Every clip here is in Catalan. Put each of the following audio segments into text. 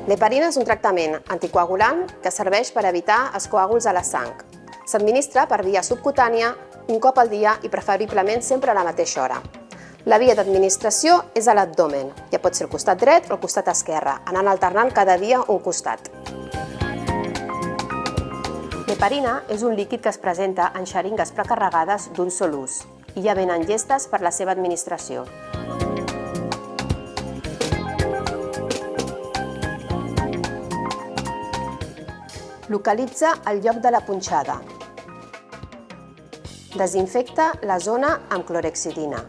L'heparina és un tractament anticoagulant que serveix per evitar els coàguls a la sang. S'administra per via subcutània un cop al dia i preferiblement sempre a la mateixa hora. La via d'administració és a l'abdomen, ja pot ser el costat dret o el costat esquerre, anant alternant cada dia un costat. L'heparina és un líquid que es presenta en xeringues precarregades d'un sol ús i ja venen llestes per la seva administració. Localitza el lloc de la punxada. Desinfecta la zona amb clorhexidina.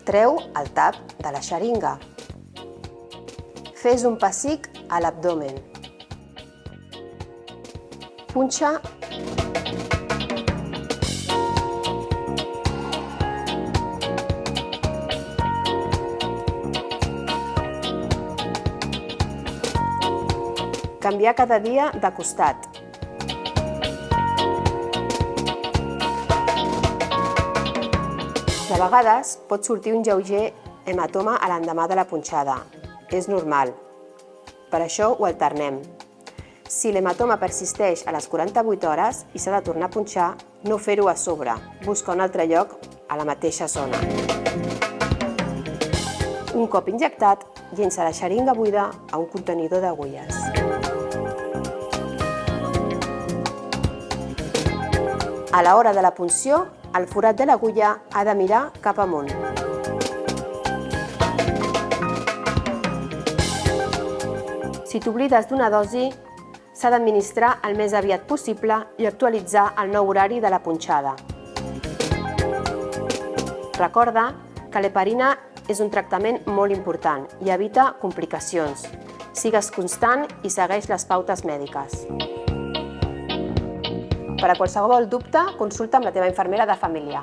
Treu el tap de la xeringa. Fes un pessic a l'abdomen. Punxa. Canviar cada dia de costat. De vegades pot sortir un lleuger hematoma a l'endemà de la punxada. És normal. Per això ho alternem. Si l'hematoma persisteix a les 48 hores i s'ha de tornar a punxar, no fer-ho a sobre. Busca un altre lloc a la mateixa zona. Un cop injectat, llença la xeringa buida a un contenidor d'agulles. A l'hora de la punció, el forat de l'agulla ha de mirar cap amunt. Si t'oblides d'una dosi, s'ha d'administrar el més aviat possible i actualitzar el nou horari de la punxada. Recorda que l'heparina és un tractament molt important i evita complicacions. Sigues constant i segueix les pautes mèdiques. Per a qualsevol dubte, consulta amb la teva infermera de família.